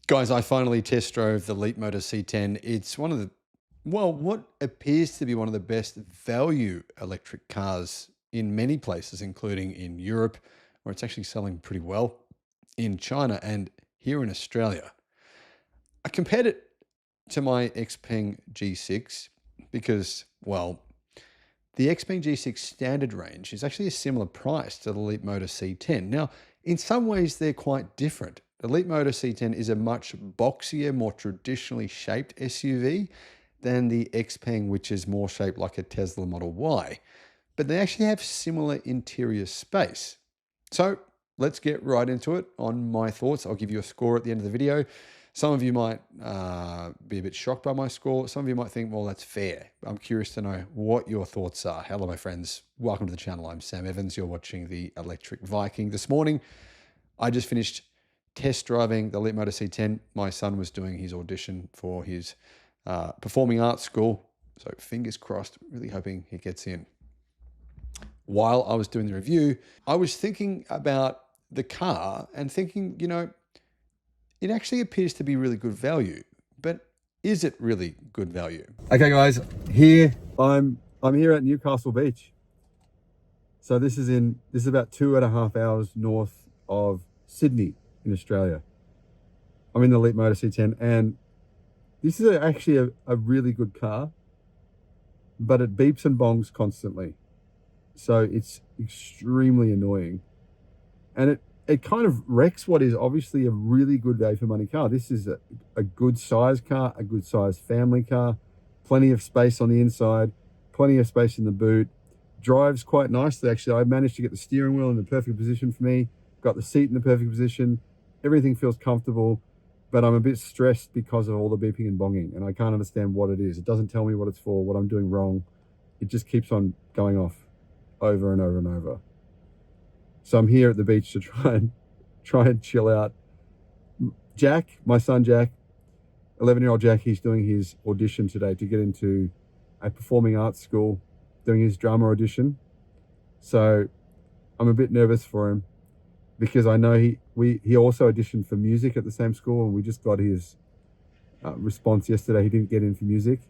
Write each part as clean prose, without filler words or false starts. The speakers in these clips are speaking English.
Guys, I finally test drove the Leapmotor C10. It's one of the, well, what appears to be one of the best value electric cars in many places, including in Europe, where it's actually selling pretty well, in China, and here in Australia. I compared it to my Xpeng G6 because, well, the Xpeng G6 standard range is actually a similar price to the Leapmotor C10. Now, in some ways, they're quite different. The Leapmotor C10 is a much boxier, more traditionally shaped SUV than the Xpeng, which is more shaped like a Tesla Model Y. But they actually have similar interior space. So let's get right into it on my thoughts. I'll give you a score at the end of the video. Some of you might be a bit shocked by my score. Some of you might think, well, that's fair. I'm curious to know what your thoughts are. Hello, my friends. Welcome to the channel. I'm Sam Evans. You're watching the Electric Viking. This morning, I just finished test driving the Leapmotor C10. My son was doing his audition for his performing arts school. So fingers crossed, really hoping he gets in. While I was doing the review, I was thinking about the car and thinking, you know, it actually appears to be really good value, but is it really good value? Okay, guys, I'm here at Newcastle Beach. So this is about 2.5 hours north of Sydney in Australia. I'm in the Leapmotor C10, and this is actually a really good car, but it beeps and bongs constantly. So it's extremely annoying. And it kind of wrecks what is obviously a really good value for money car. This is a good size car, a good size family car, plenty of space on the inside, plenty of space in the boot, drives quite nicely. Actually, I managed to get the steering wheel in the perfect position for me, got the seat in the perfect position. Everything feels comfortable, but I'm a bit stressed because of all the beeping and bonging, and I can't understand what it is. It doesn't tell me what it's for, what I'm doing wrong. It just keeps on going off over and over and over. So I'm here at the beach to try and chill out. Jack, my son Jack, 11-year-old Jack, he's doing his audition today to get into a performing arts school, doing his drama audition. So I'm a bit nervous for him because I know he also auditioned for music at the same school, and we just got his response yesterday. He didn't get in for music.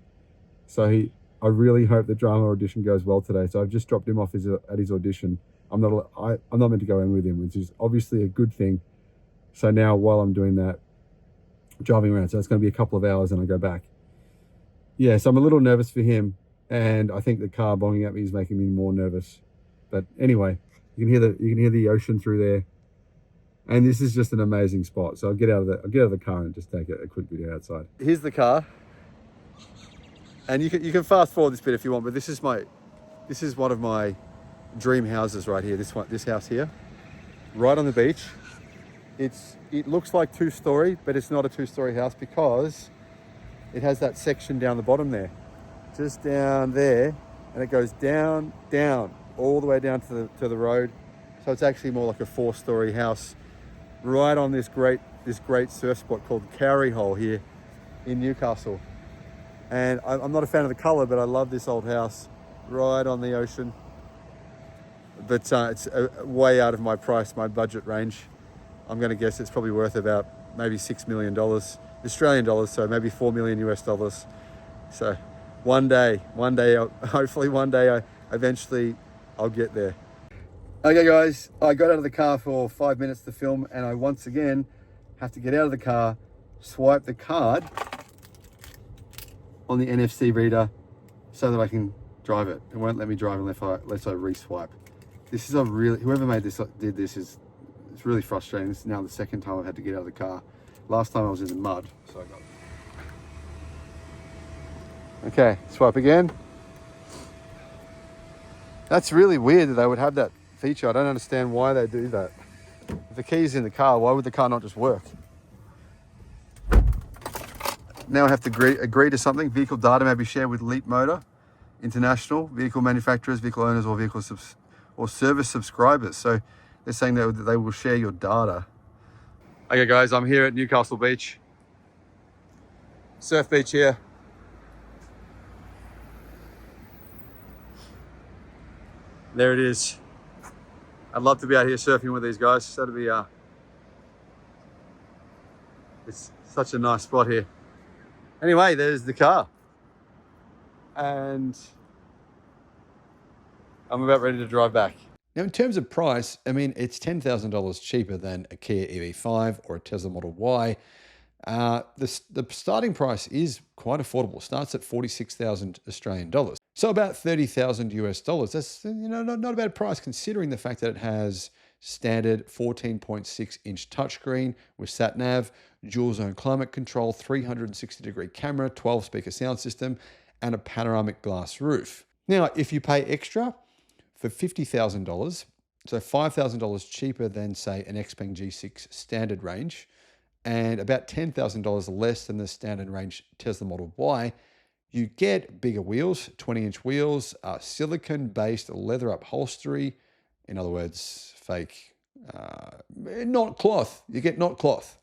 So I really hope the drama audition goes well today. So I've just dropped him off at his audition. I'm not meant to go in with him, which is obviously a good thing. So now while I'm doing that, driving around, so it's going to be a couple of hours and I go back. Yeah, so I'm a little nervous for him, and I think the car bonging at me is making me more nervous. But anyway, you can hear the ocean through there, and this is just an amazing spot. So I'll get out of the car and just take a quick video outside. Here's the car, and you can fast forward this bit if you want, but this is one of my dream houses right here. This house here, right on the beach. It looks like 2-story, but it's not a 2-story house because it has that section down the bottom there, just down there, and it goes down all the way down to the road. So it's actually more like a 4-story house right on this great surf spot called Cowrie Hole here in Newcastle. And I'm not a fan of the color, but I love this old house right on the ocean. But it's way out of my budget range. I'm going to guess it's probably worth about maybe $6 million Australian dollars, so maybe $4 million US dollars. So one day, hopefully one day, eventually I'll get there. Okay guys, I got out of the car for 5 minutes to film, and I once again have to get out of the car, swipe the card on the NFC reader so that I can drive it. It won't let me drive unless I re-swipe. This is whoever did this it's really frustrating. This is now the second time I've had to get out of the car. Last time I was in the mud, so I got it. Okay, swipe again. That's really weird that they would have that feature. I don't understand why they do that. If the key's in the car, why would the car not just work? Now I have to agree to something. Vehicle data may be shared with Leapmotor International, vehicle manufacturers, vehicle owners, or or service subscribers. So they're saying that they will share your data. Okay guys, I'm here at Newcastle Beach. Surf beach here. There it is. I'd love to be out here surfing with these guys. That'd be It's such a nice spot here. Anyway, there's the car. And I'm about ready to drive back. Now, in terms of price, I mean, it's $10,000 cheaper than a Kia EV5 or a Tesla Model Y. The starting price is quite affordable. Starts at 46,000 Australian dollars. So about 30,000 US dollars. That's not a bad price considering the fact that it has standard 14.6-inch touchscreen with sat nav, dual zone climate control, 360-degree camera, 12-speaker sound system, and a panoramic glass roof. Now, if you pay extra for $50,000, so $5,000 cheaper than, say, an Xpeng G6 standard range, and about $10,000 less than the standard range Tesla Model Y, you get bigger wheels, 20-inch wheels, silicone-based leather upholstery. In other words, fake, not cloth. You get not cloth.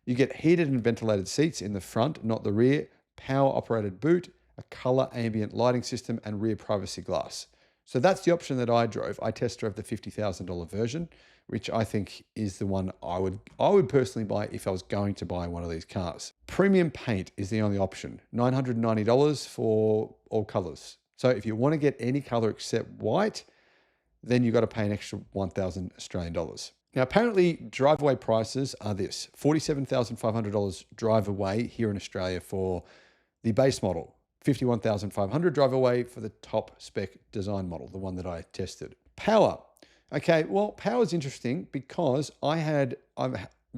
You get heated and ventilated seats in the front, not the rear, power-operated boot, a color ambient lighting system, and rear privacy glass. So that's the option that I drove. I test drove the $50,000 version, which I think is the one I would personally buy if I was going to buy one of these cars. Premium paint is the only option, $990 for all colors. So if you want to get any color except white, then you've got to pay an extra 1,000 Australian dollars. Now, apparently drive away prices are this: $47,500 drive away here in Australia for the base model, $51,500 drive away for the top spec design model, the one that I tested. Power. Okay, well, power is interesting because I've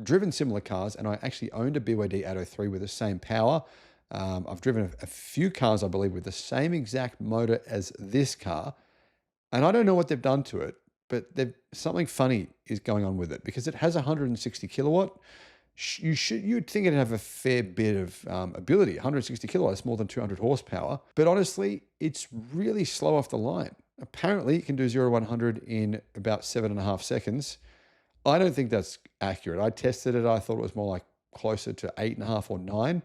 driven similar cars and I actually owned a BYD Atto 3 with the same power. I've driven a few cars, I believe, with the same exact motor as this car. And I don't know what they've done to it, but something funny is going on with it because it has 160 kilowatt. You'd think it'd have a fair bit of ability. 160 kilowatts, more than 200 horsepower. But honestly, it's really slow off the line. Apparently, it can do 0 to 100 in about 7.5 seconds. I don't think that's accurate. I tested it. I thought it was more like closer to 8.5 or 9.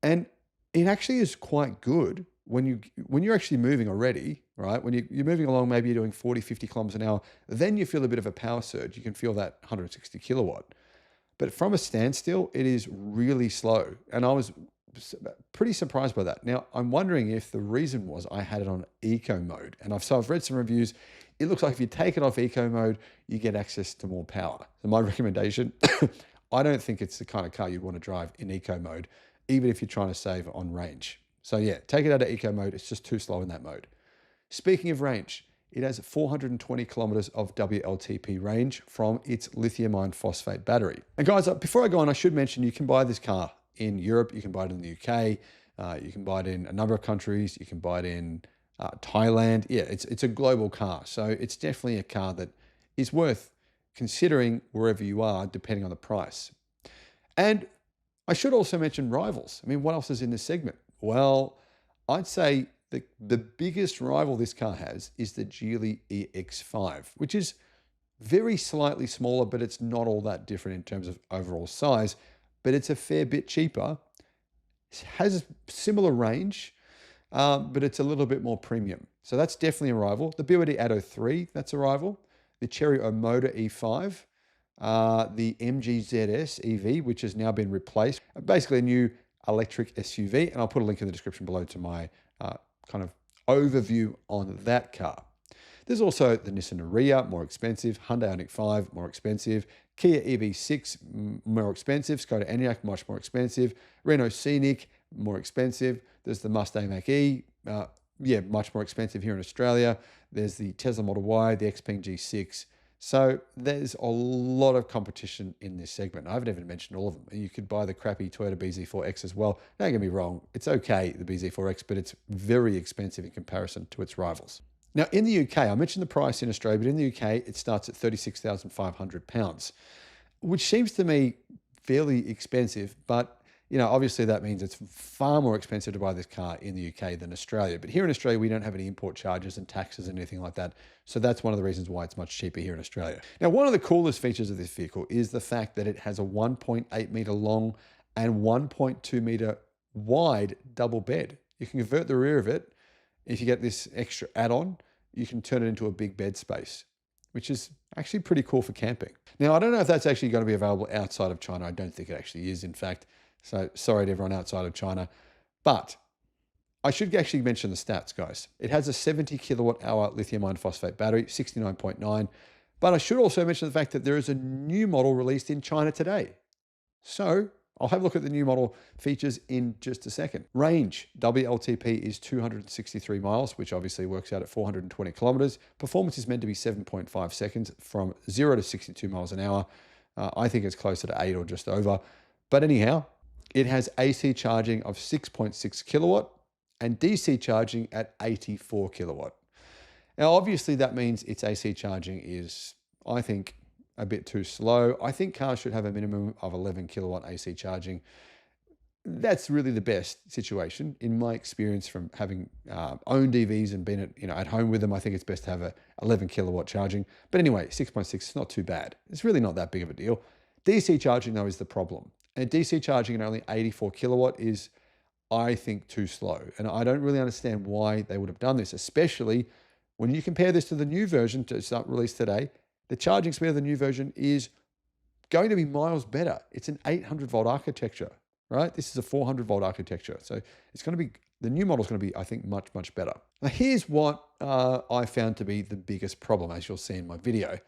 And it actually is quite good when you're actually moving already, right? When you're moving along, maybe you're doing 40, 50 kilometers an hour, then you feel a bit of a power surge. You can feel that 160 kilowatt. But from a standstill, it is really slow. And I was pretty surprised by that. Now, I'm wondering if the reason was I had it on eco mode. And I've read some reviews. It looks like if you take it off eco mode, you get access to more power. So my recommendation, I don't think it's the kind of car you'd want to drive in eco mode, even if you're trying to save on range. So yeah, take it out of eco mode. It's just too slow in that mode. Speaking of range, it has 420 kilometers of WLTP range from its lithium iron phosphate battery. And guys, before I go on, I should mention you can buy this car in Europe. You can buy it in the UK. You can buy it in a number of countries. You can buy it in Thailand. Yeah, it's a global car. So it's definitely a car that is worth considering wherever you are, depending on the price. And I should also mention rivals. I mean, what else is in this segment? Well, I'd say the biggest rival this car has is the Geely EX5, which is very slightly smaller, but it's not all that different in terms of overall size, but it's a fair bit cheaper. It has a similar range, but it's a little bit more premium. So that's definitely a rival. The BYD Atto 3, that's a rival. The Chery Omoda E5, the MG ZS EV, which has now been replaced. Basically a new electric SUV, and I'll put a link in the description below to my kind of overview on that car. There's also the Nissan Ariya, more expensive, Hyundai Ioniq 5, more expensive, Kia EV6, more expensive, Skoda Enyaq, much more expensive, Renault Scenic, more expensive. There's the Mustang Mach-E, much more expensive here in Australia. There's the Tesla Model Y, the Xpeng G6. So there's a lot of competition in this segment. I haven't even mentioned all of them. You could buy the crappy Toyota BZ4X as well. Don't get me wrong, it's okay, the BZ4X, but it's very expensive in comparison to its rivals. Now, in the UK, I mentioned the price in Australia, but in the UK, it starts at £36,500, which seems to me fairly expensive, but obviously that means it's far more expensive to buy this car in the UK than Australia. But here in Australia, we don't have any import charges and taxes and anything like that. So that's one of the reasons why it's much cheaper here in Australia. Now, one of the coolest features of this vehicle is the fact that it has a 1.8 meter long and 1.2 meter wide double bed. You can convert the rear of it. If you get this extra add-on, you can turn it into a big bed space, which is actually pretty cool for camping. Now, I don't know if that's actually going to be available outside of China. I don't think it actually is, in fact. So sorry to everyone outside of China. But I should actually mention the stats, guys. It has a 70 kilowatt hour lithium iron phosphate battery, 69.9. But I should also mention the fact that there is a new model released in China today. So I'll have a look at the new model features in just a second. Range, WLTP is 263 miles, which obviously works out at 420 kilometers. Performance is meant to be 7.5 seconds from 0 to 62 miles an hour. I think it's closer to 8 or just over. But anyhow, it has AC charging of 6.6 kilowatt and DC charging at 84 kilowatt. Now, obviously that means its AC charging is, I think, a bit too slow. I think cars should have a minimum of 11 kilowatt AC charging. That's really the best situation in my experience from having owned EVs and been at home with them. I think it's best to have a 11 kilowatt charging. But anyway, 6.6 is not too bad. It's really not that big of a deal. DC charging though is the problem. And DC charging at only 84 kilowatt is, I think, too slow. And I don't really understand why they would have done this, especially when you compare this to the new version that's released today. The charging speed of the new version is going to be miles better. It's an 800 volt architecture, right? This is a 400 volt architecture. So it's going to be, the new model is going to be, I think, much, much better. Now, here's what I found to be the biggest problem, as you'll see in my video.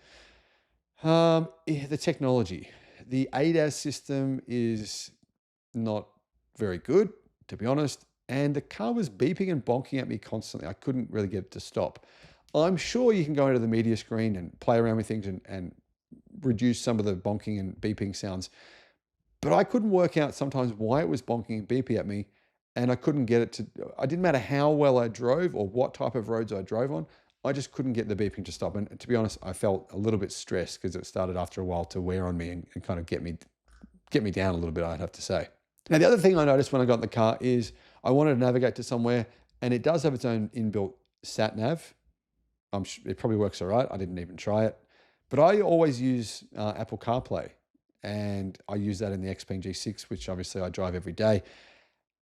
The technology. The ADAS system is not very good, to be honest. And the car was beeping and bonking at me constantly. I couldn't really get it to stop. I'm sure you can go into the media screen and play around with things and reduce some of the bonking and beeping sounds. But I couldn't work out sometimes why it was bonking and beeping at me. And I couldn't get it to, it didn't matter how well I drove or what type of roads I drove on. I just couldn't get the beeping to stop. And to be honest, I felt a little bit stressed because it started after a while to wear on me and kind of get me down a little bit, I'd have to say. Now, the other thing I noticed when I got in the car is I wanted to navigate to somewhere, and it does have its own inbuilt sat nav. It probably works all right. I didn't even try it. But I always use Apple CarPlay, and I use that in the Xpeng G6, which obviously I drive every day.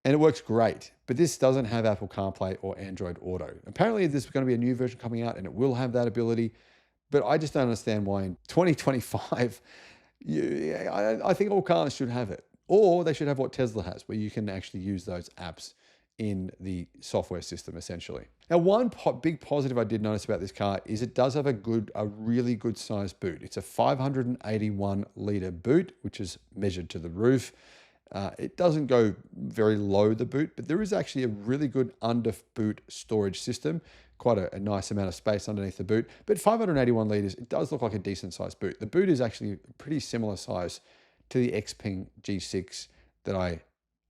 And it works great. But this doesn't have Apple CarPlay or Android Auto. Apparently, there's going to be a new version coming out, and it will have that ability. But I just don't understand why in 2025, I think all cars should have it. Or they should have what Tesla has, where you can actually use those apps in the software system, essentially. Now, one big positive I did notice about this car is it does have a really good sized boot. It's a 581 litre boot, which is measured to the roof. It doesn't go very low, the boot, but there is actually a really good under boot storage system, quite a nice amount of space underneath the boot. But 581 litres, it does look like a decent sized boot. The boot is actually a pretty similar size to the Xpeng G6 that I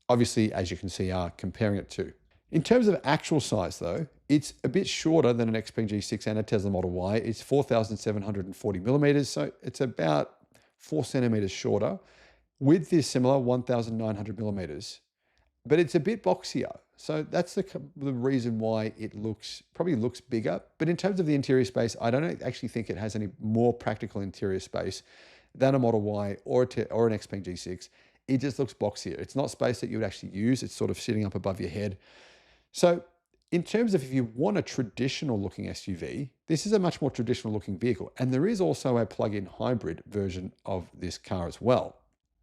obviously, as you can see, are comparing it to. In terms of actual size though, it's a bit shorter than an Xpeng G6 and a Tesla Model Y. It's 4,740 millimeters, so it's about 4 centimeters shorter. Width is similar, 1,900 millimeters, but it's a bit boxier. So that's the reason why it probably looks bigger. But in terms of the interior space, I don't actually think it has any more practical interior space than a Model Y or an Xpeng G6. It just looks boxier. It's not space that you would actually use. It's sort of sitting up above your head. So in terms of if you want a traditional looking SUV, this is a much more traditional looking vehicle. And there is also a plug-in hybrid version of this car as well.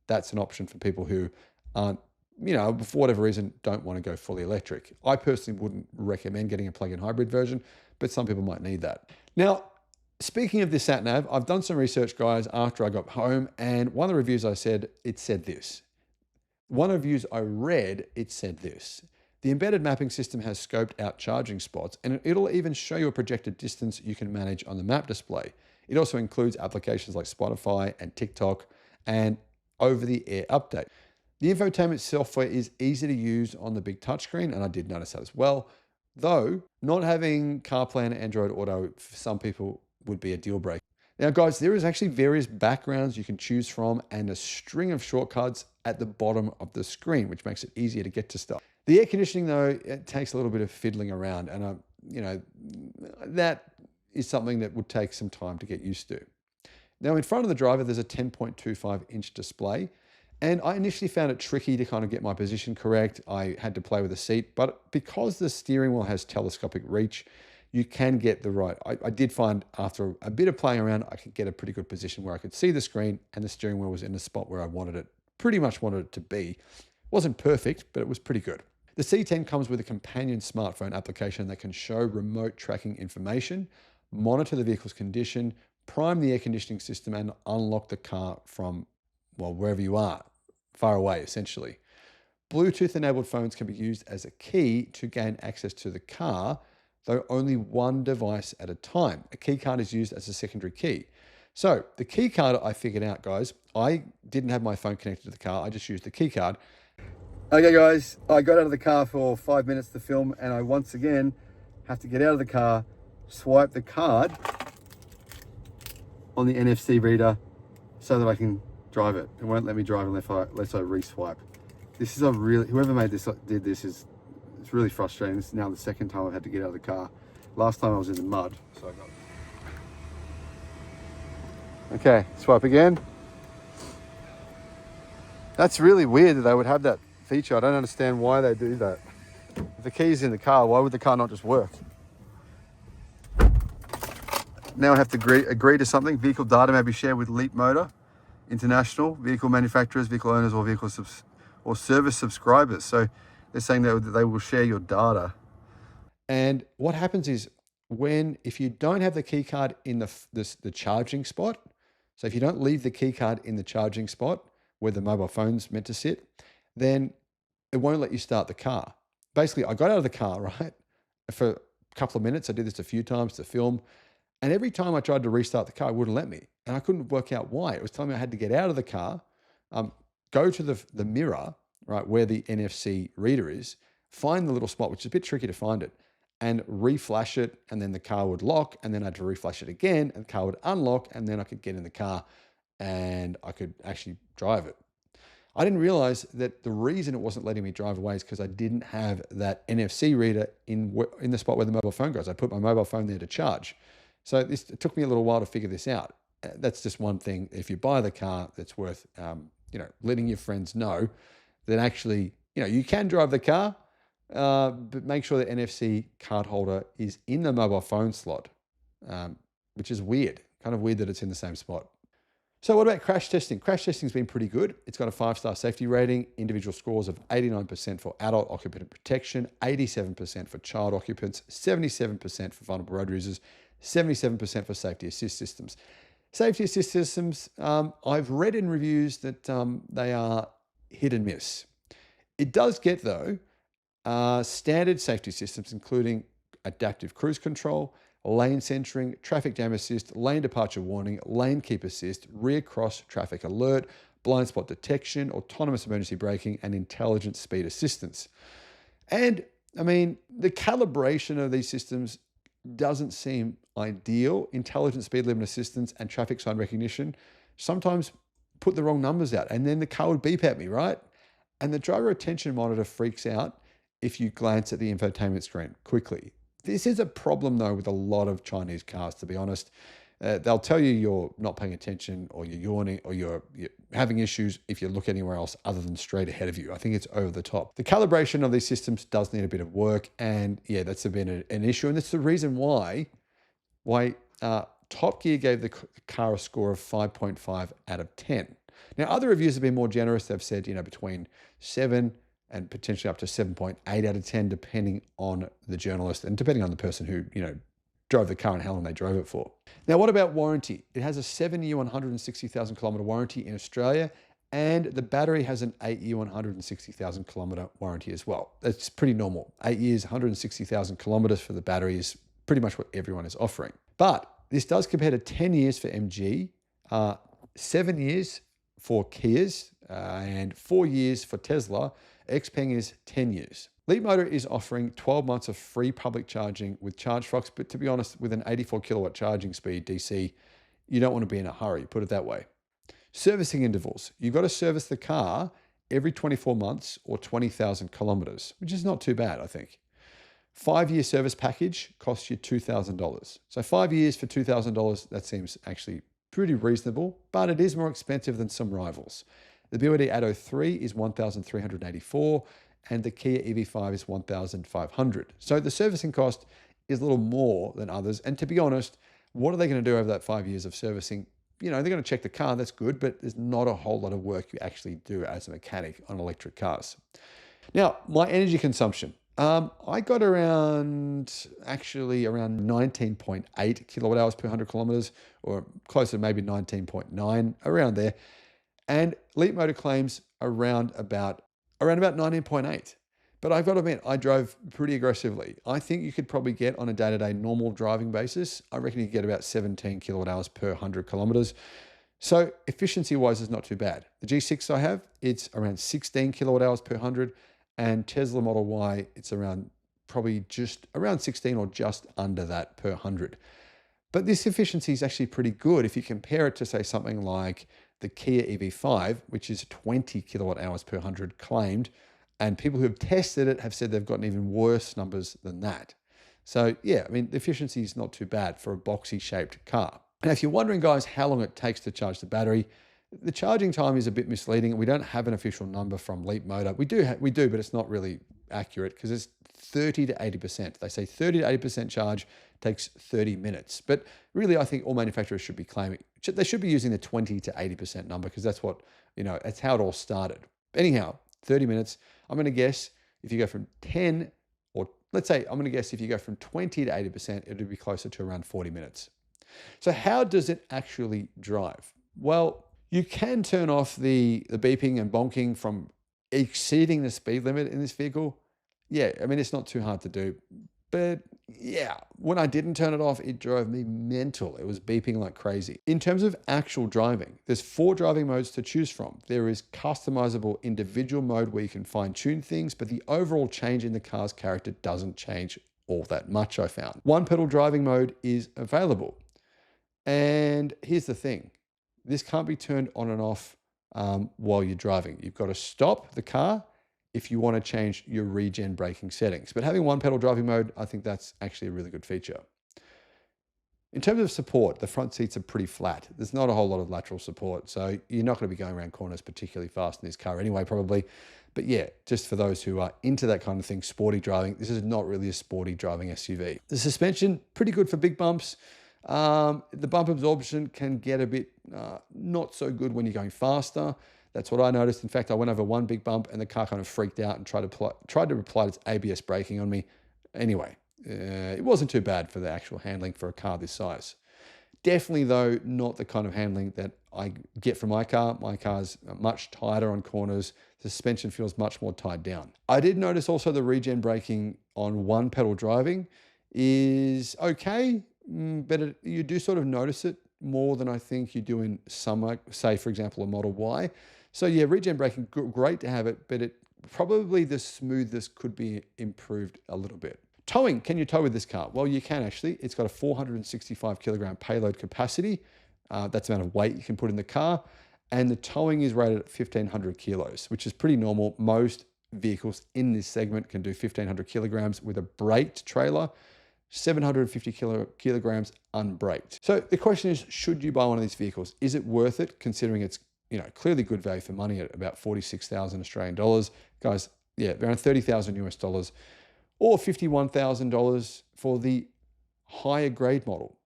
That's an option for people who aren't, for whatever reason, don't want to go fully electric. I personally wouldn't recommend getting a plug-in hybrid version, but some people might need that. Now, speaking of this sat nav, I've done some research, guys, after I got home, and one of the reviews it said this. One of the reviews I read, it said this. The embedded mapping system has scoped out charging spots, and it'll even show you a projected distance you can manage on the map display. It also includes applications like Spotify and TikTok and over-the-air update. The infotainment software is easy to use on the big touchscreen, and I did notice that as well. Though, not having CarPlay and Android Auto for some people would be a deal breaker. Now, guys, there is actually various backgrounds you can choose from and a string of shortcuts at the bottom of the screen, which makes it easier to get to stuff. The air conditioning, though, it takes a little bit of fiddling around, and that is something that would take some time to get used to. Now, in front of the driver, there's a 10.25-inch display, and I initially found it tricky to kind of get my position correct. I had to play with the seat, but because the steering wheel has telescopic reach, you can get the right. I did find after a bit of playing around, I could get a pretty good position where I could see the screen and the steering wheel was in the spot where I wanted it, pretty much wanted it to be. Wasn't perfect, but it was pretty good. The C10 comes with a companion smartphone application that can show remote tracking information, monitor the vehicle's condition, prime the air conditioning system, and unlock the car from, well, wherever you are, far away, essentially. Bluetooth-enabled phones can be used as a key to gain access to the car, though only one device at a time. A key card is used as a secondary key. So the key card I figured out, guys, I didn't have my phone connected to the car. I just used the key card. Okay, guys, I got out of the car for 5 minutes to film, and I once again have to get out of the car, swipe the card on the NFC reader so that I can drive it. It won't let me drive unless I re-swipe. This is a really, whoever made this, did this it's really frustrating. This is now the second time I've had to get out of the car. Last time I was in the mud, so I got. Okay, swipe again. That's really weird that they would have that feature. I don't understand why they do that. If the key's in the car, why would the car not just work? Now I have to agree to something. Vehicle data may be shared with Leapmotor International, vehicle manufacturers, vehicle owners, or or service subscribers. So they're saying that they will share your data. And what happens is if you don't have the key card in the charging spot, so if you don't leave the key card in the charging spot where the mobile phone's meant to sit, then it won't let you start the car. Basically, I got out of the car, right, for a couple of minutes. I did this a few times to film. And every time I tried to restart the car, it wouldn't let me. And I couldn't work out why. It was telling me I had to get out of the car, go to the mirror, right, where the NFC reader is, find the little spot, which is a bit tricky to find it, and reflash it, and then the car would lock, and then I had to reflash it again, and the car would unlock, and then I could get in the car, and I could actually drive it. I didn't realize that the reason it wasn't letting me drive away is because I didn't have that NFC reader in the spot where the mobile phone goes. I put my mobile phone there to charge. So it took me a little while to figure this out. That's just one thing. If you buy the car, that's worth letting your friends know that actually you can drive the car, but make sure the NFC card holder is in the mobile phone slot, which is weird. Kind of weird that it's in the same spot. So what about crash testing? Crash testing's been pretty good. It's got a 5-star safety rating, individual scores of 89% for adult occupant protection, 87% for child occupants, 77% for vulnerable road users, 77% for safety assist systems. Safety assist systems, I've read in reviews that they are hit and miss. It does get, though, standard safety systems, including adaptive cruise control, lane centering, traffic jam assist, lane departure warning, lane keep assist, rear cross traffic alert, blind spot detection, autonomous emergency braking, and intelligent speed assistance. And I mean, the calibration of these systems doesn't seem ideal. Intelligent speed limit assistance and traffic sign recognition sometimes put the wrong numbers out, and then the car would beep at me, right? And the driver attention monitor freaks out if you glance at the infotainment screen quickly. This is a problem, though, with a lot of Chinese cars, to be honest. They'll tell you you're not paying attention, or you're yawning, or you're having issues if you look anywhere else other than straight ahead of you. I think it's over the top. The calibration of these systems does need a bit of work, and yeah, that's been an issue. And that's the reason why Top Gear gave the car a score of 5.5 out of 10. Now, other reviews have been more generous. They've said, between 7 and potentially up to 7.8 out of 10, depending on the journalist and depending on the person who, drove the car and how long they drove it for. Now, what about warranty? It has a 7-year, 160,000 kilometer warranty in Australia, and the battery has an 8-year, 160,000 kilometer warranty as well. That's pretty normal. 8 years, 160,000 kilometers for the battery is pretty much what everyone is offering. But this does compare to 10 years for MG, 7 years for Kias, and 4 years for Tesla. Xpeng is 10 years. Leapmotor is offering 12 months of free public charging with ChargeFox, but to be honest, with an 84 kilowatt charging speed DC, you don't want to be in a hurry, put it that way. Servicing intervals. You've got to service the car every 24 months or 20,000 kilometers, which is not too bad, I think. 5-year service package costs you $2,000. So 5 years for $2,000, that seems actually pretty reasonable, but it is more expensive than some rivals. The BYD Atto 3 is $1,384, and the Kia EV5 is $1,500. So the servicing cost is a little more than others. And to be honest, what are they going to do over that 5 years of servicing? You know, they're going to check the car, that's good, but there's not a whole lot of work you actually do as a mechanic on electric cars. Now, my energy consumption. I got actually around 19.8 kilowatt hours per 100 kilometers, or closer to maybe 19.9, around there. And Leapmotor claims around about 19.8. But I've got to admit, I drove pretty aggressively. I think you could probably get on a day-to-day normal driving basis, I reckon you could get about 17 kilowatt hours per 100 kilometers. So efficiency-wise, it's not too bad. The G6 I have, it's around 16 kilowatt hours per 100, and Tesla Model Y, it's around probably just around 16 or just under that per 100. But this efficiency is actually pretty good if you compare it to, say, something like the Kia EV5, which is 20 kilowatt hours per 100 claimed, and people who have tested it have said they've gotten even worse numbers than that. So yeah, I mean, the efficiency is not too bad for a boxy shaped car. And if you're wondering, guys, how long it takes to charge the battery, the charging time is a bit misleading. We don't have an official number from Leapmotor. We do, but it's not really accurate because it's 30 to 80%. They say 30 to 80% charge takes 30 minutes. But really, I think all manufacturers should be claiming, they should be using the 20 to 80% number because that's what, that's how it all started. Anyhow, 30 minutes. I'm going to guess if you go from 10, or let's say I'm going to guess if you go from 20 to 80%, it'll be closer to around 40 minutes. So how does it actually drive? Well, you can turn off the beeping and bonking from exceeding the speed limit in this vehicle. Yeah, I mean, it's not too hard to do. But yeah, when I didn't turn it off, it drove me mental. It was beeping like crazy. In terms of actual driving, there's 4 driving modes to choose from. There is customizable individual mode where you can fine tune things, but the overall change in the car's character doesn't change all that much, I found. One pedal driving mode is available. And here's the thing. This can't be turned on and off while you're driving. You've got to stop the car if you want to change your regen braking settings. But having one pedal driving mode, I think that's actually a really good feature. In terms of support, the front seats are pretty flat. There's not a whole lot of lateral support, so you're not going to be going around corners particularly fast in this car anyway, probably. But yeah, just for those who are into that kind of thing, sporty driving, this is not really a sporty driving SUV. The suspension, pretty good for big bumps. The bump absorption can get a bit not so good when you're going faster. That's what I noticed. In fact, I went over one big bump and the car kind of freaked out and tried to apply its ABS braking on me. Anyway, it wasn't too bad for the actual handling for a car this size. Definitely, though, not the kind of handling that I get from my car. My car's much tighter on corners. The suspension feels much more tied down. I did notice also the regen braking on one pedal driving is okay, but you do sort of notice it more than I think you do in some, say, for example, a Model Y. So yeah, regen braking, great to have it, but probably the smoothness could be improved a little bit. Towing, can you tow with this car? Well, you can actually. It's got a 465 kilogram payload capacity. That's the amount of weight you can put in the car. And the towing is rated at 1,500 kilos, which is pretty normal. Most vehicles in this segment can do 1,500 kilograms with a braked trailer, 750 kilograms unbraked. So the question is, should you buy one of these vehicles? Is it worth it, considering it's clearly good value for money at about 46,000 Australian dollars? Guys, yeah, around 30,000 US dollars, or $51,000 for the higher grade model.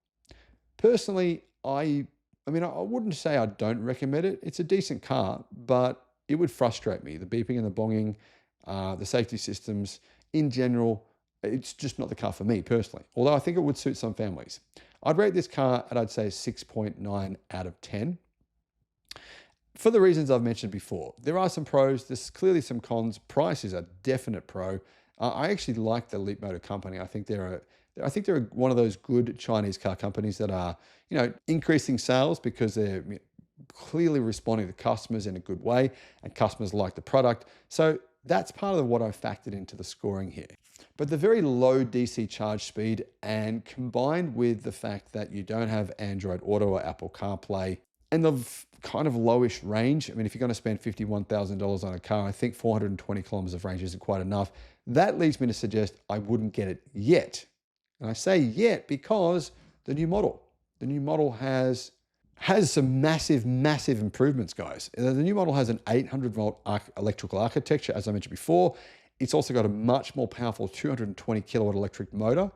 Personally, I wouldn't say I don't recommend it. It's a decent car, but it would frustrate me. The beeping and the bonging, the safety systems in general, it's just not the car for me personally, although I think it would suit some families. I'd rate this car at, I'd say, 6.9 out of 10. For the reasons I've mentioned before. There are some pros, there's clearly some cons. Price is a definite pro. I actually like the Leapmotor company. I think they're one of those good Chinese car companies that are, increasing sales because they're clearly responding to customers in a good way, and customers like the product. So that's part of what I factored into the scoring here. But the very low DC charge speed, and combined with the fact that you don't have Android Auto or Apple CarPlay, and the kind of lowish range. I mean, if you're going to spend $51,000 on a car, I think 420 kilometers of range isn't quite enough. That leads me to suggest I wouldn't get it yet. And I say yet because the new model has some massive improvements, guys. The new model has an 800 volt electrical architecture, as I mentioned before. It's also got a much more powerful 220 kilowatt electric motor,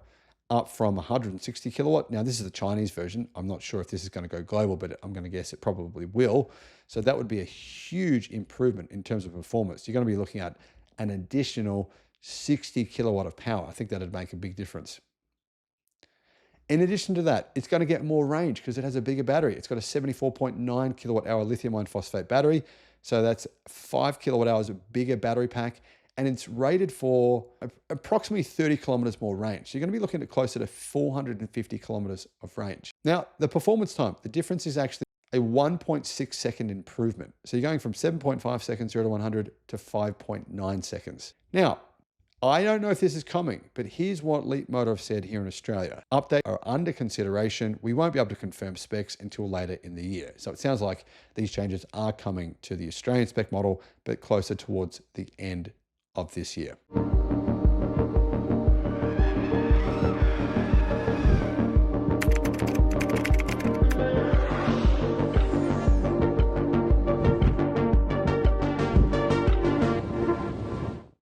up from 160 kilowatt. Now, this is the Chinese version. I'm not sure if this is going to go global, but I'm going to guess it probably will. So that would be a huge improvement in terms of performance. You're going to be looking at an additional 60 kilowatt of power. I think that'd make a big difference. In addition to that, it's going to get more range because it has a bigger battery. It's got a 74.9 kilowatt hour lithium iron phosphate battery. So that's 5 kilowatt hours of bigger battery pack. And it's rated for approximately 30 kilometers more range. So you're going to be looking at closer to 450 kilometers of range. Now, the performance time, the difference is actually a 1.6 second improvement. So you're going from 7.5 seconds 0 to 100 to 5.9 seconds. Now, I don't know if this is coming, but here's what Leapmotor have said here in Australia. Updates are under consideration. We won't be able to confirm specs until later in the year. So it sounds like these changes are coming to the Australian spec model, but closer towards the end of this year.